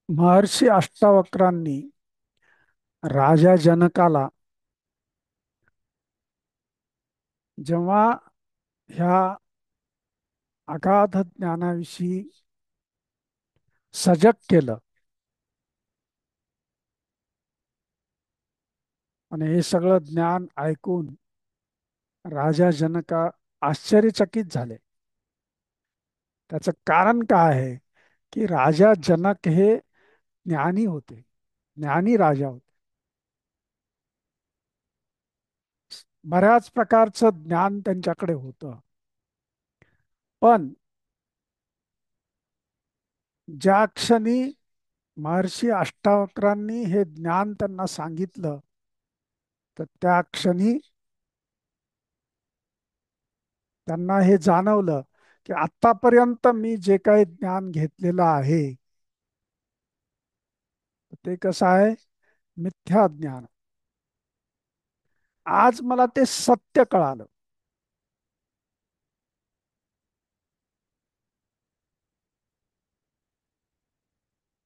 महर्षी अष्टावक्रांनी राजा जनकाला जेव्हा ह्या अगाध ज्ञानाविषयी सजग केलं आणि हे सगळं ज्ञान ऐकून राजा जनका आश्चर्यचकित झाले. त्याचं कारण काय आहे की राजा जनक हे ज्ञानी होते, ज्ञानी राजा होते. बऱ्याच प्रकारचं ज्ञान त्यांच्याकडे होतं. पण ज्या क्षणी महर्षी अष्टावक्रांनी हे ज्ञान त्यांना सांगितलं, तर त्या क्षणी त्यांना हे जाणवलं की आतापर्यंत मी जे काही ज्ञान घेतलेलं आहे ते कसं आहे, मिथ्या ज्ञान. आज मला ते सत्य कळालं.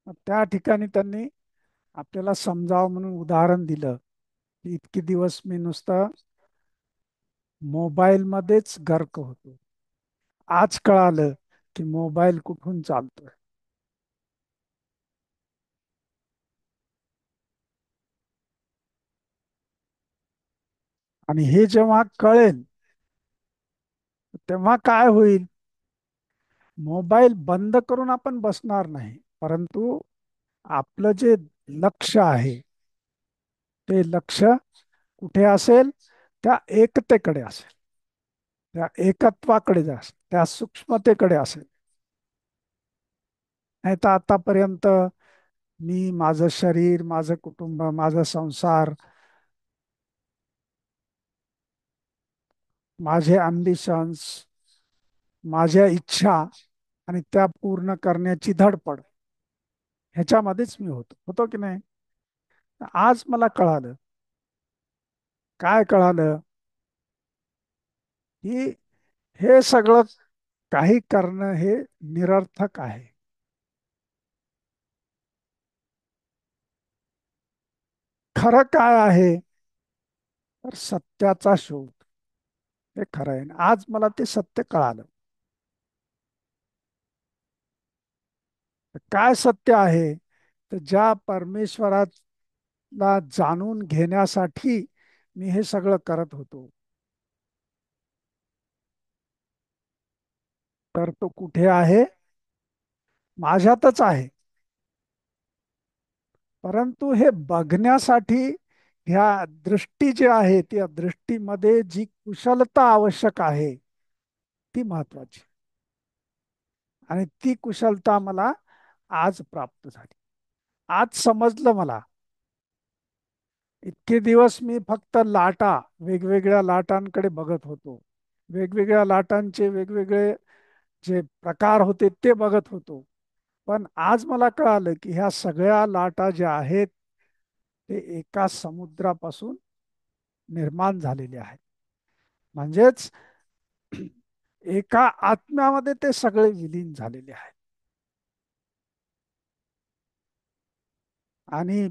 मग त्या ठिकाणी त्यांनी आपल्याला समजावं म्हणून उदाहरण दिलं की इतके दिवस मी नुसतं मोबाईल मध्येच गर्क होतो. आज कळालं की मोबाईल कुठून चालतोय. आणि हे जेव्हा कळेल तेव्हा काय होईल, मोबाईल बंद करून आपण बसणार नाही, परंतु आपलं जे लक्ष आहे ते लक्ष कुठे असेल, त्या एकतेकडे असेल, त्या एकत्वाकडे असेल, त्या सूक्ष्मतेकडे असेल. नाही तर आतापर्यंत मी, माझं शरीर, माझं कुटुंब, माझा संसार, माझे अम्बिशन्स, माझ्या इच्छा आणि त्या पूर्ण करण्याची धडपड, ह्याच्यामध्येच मी होतो होतो की नाही. आज मला कळालं. काय कळालं की हे सगळं काही करणं हे निरर्थक आहे. खरं काय आहे, तर सत्याचा शोध. हे खरं आहे. आज मला ते सत्य कळालं. तर काय सत्य आहे, तर ज्या परमेश्वराला जाणून घेण्यासाठी मी हे सगळं करत होतो, तर तो कुठे आहे, माझ्यातच आहे. परंतु हे बघण्यासाठी ह्या दृष्टी जी आहे, त्या दृष्टीमध्ये जी कुशलता आवश्यक आहे ती महत्वाची. आणि ती कुशलता मला आज प्राप्त झाली. आज समजलं मला. इतके दिवस मी फक्त लाटा, वेगवेगळ्या लाटांकडे बघत होतो. वेगवेगळ्या लाटांचे वेगवेगळे जे प्रकार होते ते बघत होतो. पण आज मला कळालं की ह्या सगळ्या लाटा ज्या आहेत ते एका समुद्रापासून निर्माण झालेले आहेत. म्हणजेच एका आत्म्यामध्ये ते सगळे विलीन झालेले आहेत. आणि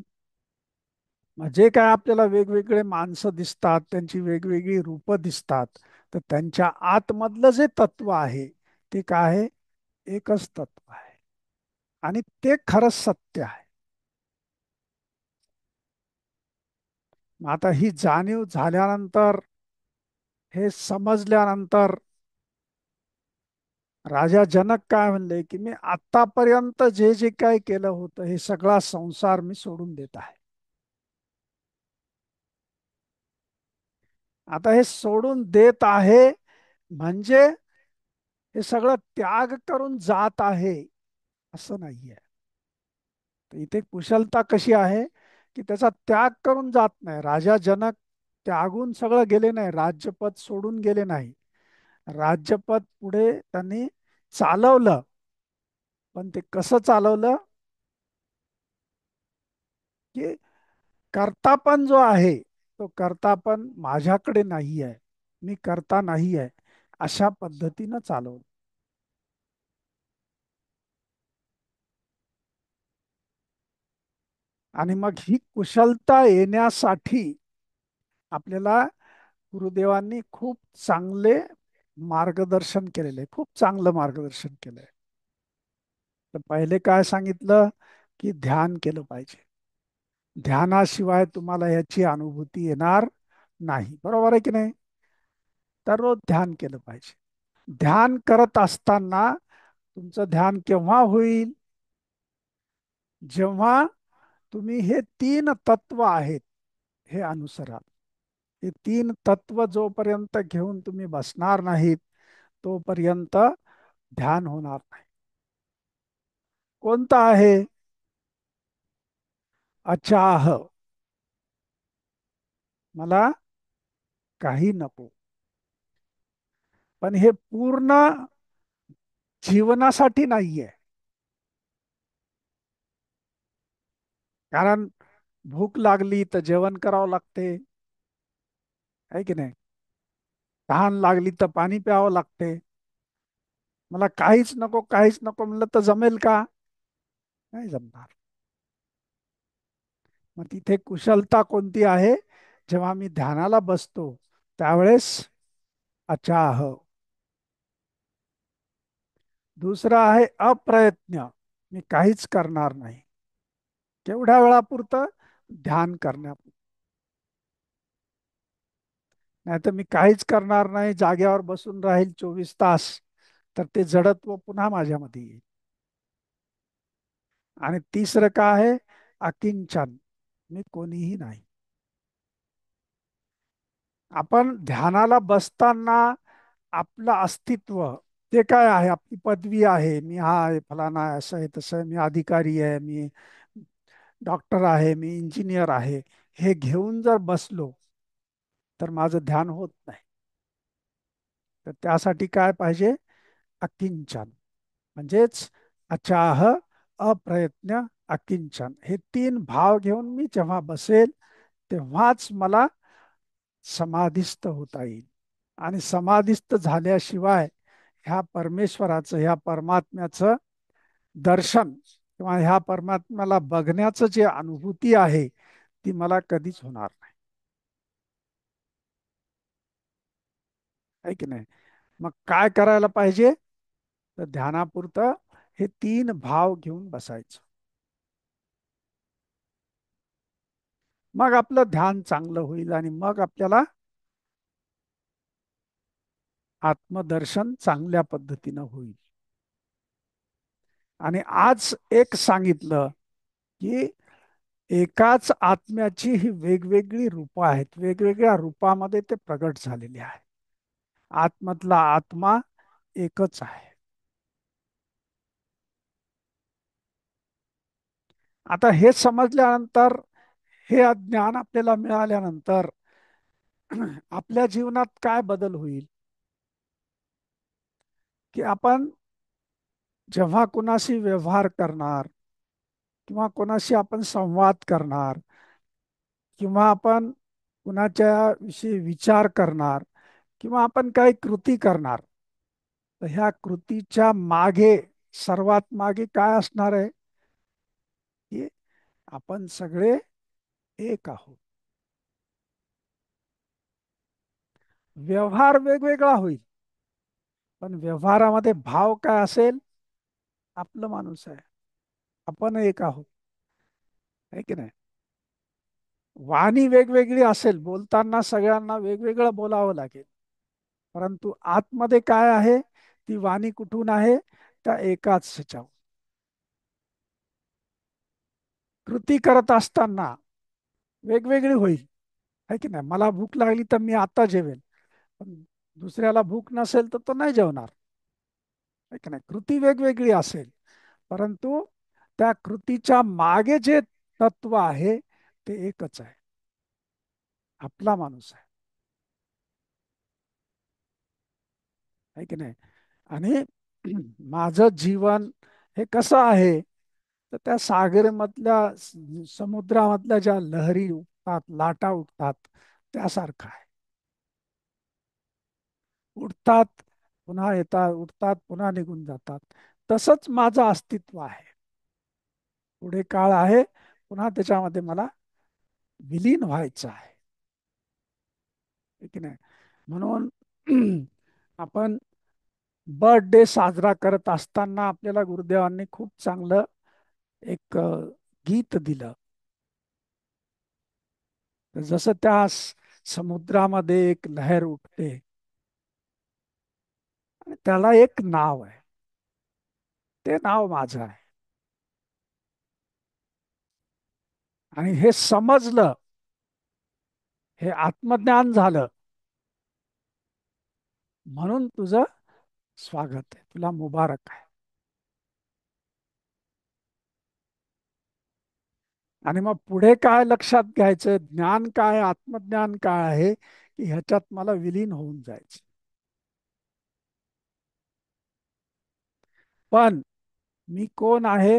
जे काय आपल्याला वेगवेगळे माणसं दिसतात, त्यांची वेगवेगळी रूपं दिसतात, तर त्यांच्या आतमधलं जे तत्व आहे ते काय आहे, एकच तत्व आहे. आणि ते खरंच सत्य आहे. मग आता ही जाणीव झाल्यानंतर, हे समजल्यानंतर राजा जनक काय म्हणले की मी आतापर्यंत जे जे काय केलं होतं हे सगळा संसार मी सोडून देत आहे. आता हे सोडून देत आहे म्हणजे हे सगळं त्याग करून जात आहे असं नाहीये. तर इथे कुशलता कशी आहे की त्याचा त्याग करून जात नाही. राजा जनक त्यागून सगळं गेले नाही, राज्यपद सोडून गेले नाही. राज्यपद पुढे त्यांनी चालवलं. पण ते कसं चालवलं की कर्तापण जो आहे तो कर्तापण माझ्याकडे नाही आहे, मी करता नाही आहे, अशा पद्धतीनं चालवलं. आणि मग ही कुशलता येण्यासाठी आपल्याला गुरुदेवांनी खूप चांगले मार्गदर्शन केलेले आहे, खूप चांगलं मार्गदर्शन केलंय. तर पहिले काय सांगितलं की ध्यान केलं पाहिजे. ध्यानाशिवाय तुम्हाला याची अनुभूती येणार नाही, बरोबर आहे की नाही? तर रोज ध्यान केलं पाहिजे. ध्यान करत असताना तुमचं ध्यान केव्हा होईल? जेव्हा तुम्ही हे तीन तत्व आहेत हे अनुसराल. हे तीन तत्व जोपर्यंत घेऊन तुम्ही बसणार नाहीत तोपर्यंत ध्यान होणार नाही. कोणतं आहे? अचाह, मला काही नको. पण हे पूर्ण जीवनासाठी नाहीये. कारण भूक लागली तर जेवण करावं लागते, आहे की नाही? तहान लागली तर पाणी प्यावं लागते. मला काहीच नको, काहीच नको म्हणलं तर जमेल का? नाही जमणार. मग तिथे कुशलता कोणती आहे? जेव्हा मी ध्यानाला बसतो त्यावेळेस अचाह. दुसरा आहे अप्रयत्न, मी काहीच करणार नाही. केवढ्या वेळापुरतं? ध्यान करण्या. नाही तर मी काहीच करणार नाही, जाग्यावर बसून राहील 24 तास, तर ते जडत्व पुन्हा माझ्यामध्ये येईल. आणि तिसरं काय आहे? अकिंचन, मी कोणीही नाही. आपण ध्यानाला बसताना आपलं अस्तित्व ते काय आहे? आपली पदवी आहे, मी हा आहे, फलाना आहे, असं आहे, तसं आहे, मी अधिकारी आहे, मी डॉक्टर आहे, मी इंजिनियर आहे, हे घेऊन जर बसलो तर माझं ध्यान होत नाही. तर त्यासाठी काय पाहिजे? अकिंचन. म्हणजेच अचाह, अप्रयत्न, अकिंचन, हे तीन भाव घेऊन मी जेव्हा बसेल तेव्हाच मला समाधिस्थ होता येईल. आणि समाधिस्थ झाल्याशिवाय ह्या परमेश्वराचं, ह्या परमात्म्याचं दर्शन किंवा ह्या परमात्म्याला बघण्याचं जे अनुभूती आहे ती मला कधीच होणार नाही, आहे की नाही? मग काय करायला पाहिजे? तर ध्यानापुरतं हे तीन भाव घेऊन बसायचं. मग आपलं ध्यान चांगलं होईल आणि मग आपल्याला आत्मदर्शन चांगल्या पद्धतीनं होईल. आणि आज एक सांगितलं की एकाच आत्म्याची ही वेगवेगळी रूपं आहेत, वेगवेगळ्या रूपामध्ये ते प्रगट झालेले आहे. आतमधला आत्मा एकच आहे. आता हे समजल्यानंतर, हे ज्ञान आपल्याला मिळाल्यानंतर आपल्या जीवनात काय बदल होईल? की आपण जेव्हा कोणाशी व्यवहार करणार किंवा कोणाशी आपण संवाद करणार किंवा आपण कुणाच्या विषयी विचार करणार किंवा आपण काही कृती करणार, तर ह्या कृतीच्या मागे, सर्वात मागे काय असणार आहे? की आपण सगळे एक आहोत. व्यवहार वेगवेगळा होईल, पण व्यवहारामध्ये भाव काय असेल? आपलं माणूस आहे, आपण एक आहोत, आहे की नाही? वाणी वेगवेगळी असेल, बोलताना सगळ्यांना वेगवेगळं बोलावं लागेल, परंतु आतमध्ये काय आहे? ती वाणी कुठून आहे? त्या एकाच ह्याच्यावर. कृती करत असताना वेगवेगळी होईल, आहे की नाही? मला भूक लागली तर मी आता जेवेल, पण दुसऱ्याला भूक नसेल तर तो नाही जेवणार, आहे की नाही? कृती वेगवेगळी असेल, परंतु त्या कृतीच्या मागे जे तत्व आहे ते एकच आहे, आपला माणूस आहे की नाही? आणि माझं जीवन हे कसं आहे? तर त्या सागरमधल्या, समुद्रामधल्या ज्या लहरी उठतात, लाटा उठतात, त्यासारखं आहे. उठतात, पुन्हा येतात, उठतात, पुन्हा निघून जातात. तसंच माझं अस्तित्व आहे. पुढे काळ आहे, पुन्हा त्याच्यामध्ये मला विलीन व्हायचं आहे. है की नाही? म्हणून आपण बर्थडे साजरा करत असताना आपल्याला गुरुदेवांनी खूप चांगलं एक गीत दिलं. तर जसं त्या समुद्रामध्ये एक लहर उठते आणि त्याला एक नाव आहे, ते नाव माझं आहे. आणि हे समजलं, हे आत्मज्ञान झालं, म्हणून तुझं स्वागत आहे, तुला मुबारक आहे. आणि मग पुढे काय लक्षात घ्यायचं, ज्ञान काय, आत्मज्ञान काय आहे, की ह्याच्यात मला विलीन होऊन जायचं. पण मी कोण आहे?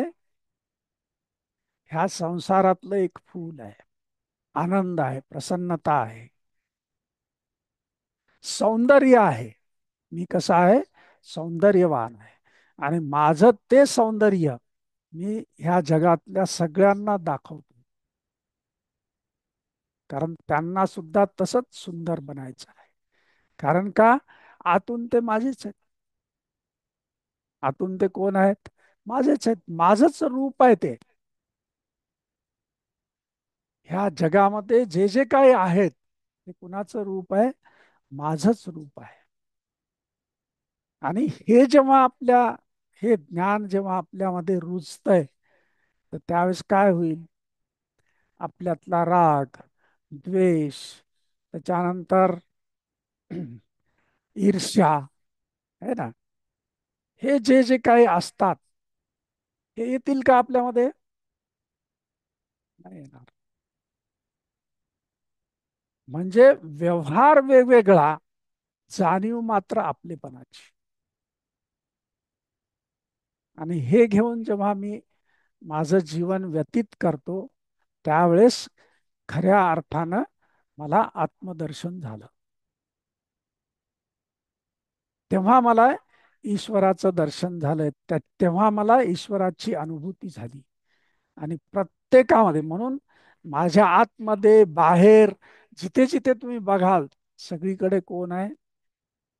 ह्या संसारातलं एक फूल आहे, आनंद आहे, प्रसन्नता आहे, सौंदर्य आहे. मी कसा आहे? सौंदर्यवान आहे. आणि माझं ते सौंदर्य मी ह्या जगातल्या सगळ्यांना दाखवतो. कारण त्यांना सुद्धा तसंच सुंदर बनायचं आहे. कारण का? आतून ते माझेच आहेत. आतून ते कोण आहेत? माझेच आहेत, माझंच रूप आहे ते. ह्या जगामध्ये जे जे काही आहेत ते कुणाचं रूप आहे? माझंच रूप आहे. आणि हे जेव्हा हे ज्ञान जेव्हा आपल्यामध्ये रुजतंय, तर त्यावेळेस काय होईल? आपल्यातला राग, द्वेष, त्याच्यानंतर ईर्ष्या, है ना, हे जे जे काही असतात, हे येतील का आपल्यामध्ये? नाही येणार. म्हणजे व्यवहार वेगवेगळा, जाणीव मात्र आपलेपणाची. आणि हे घेऊन जेव्हा मी माझं जीवन व्यतीत करतो, त्यावेळेस खऱ्या अर्थानं मला आत्मदर्शन झालं. तेव्हा मला ईश्वराचं दर्शन झालं, तेव्हा मला ईश्वराची अनुभूती झाली. आणि प्रत्येकामध्ये, म्हणून माझ्या आतमध्ये, बाहेर, जिथे जिथे तुम्ही बघाल, सगळीकडे कोण आहे?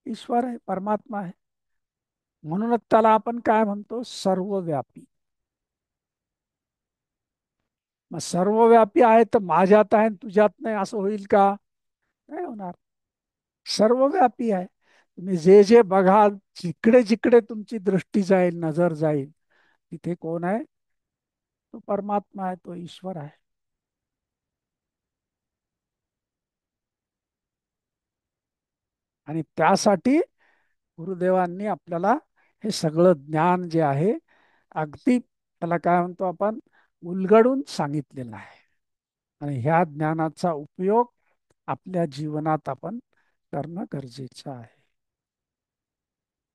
ईश्वर आहे, परमात्मा आहे. म्हणूनच त्याला आपण काय म्हणतो? सर्वव्यापी. मग सर्वव्यापी आहे तर माझ्यात आहे आणि तुझ्यात नाही, असं होईल का? नाही होणार. सर्वव्यापी आहे. तुम्ही जे जे बघाल, जिकडे जिकडे तुमची दृष्टी जाईल, नजर जाईल, तिथे कोण आहे? तो परमात्मा आहे, तो ईश्वर आहे. आणि त्यासाठी गुरुदेवांनी आपल्याला हे सगळं ज्ञान जे आहे, अगदी त्याला काय म्हणतो आपण, उलगडून सांगितलेलं आहे. आणि ह्या ज्ञानाचा उपयोग आपल्या जीवनात आपण करणं गरजेचं आहे.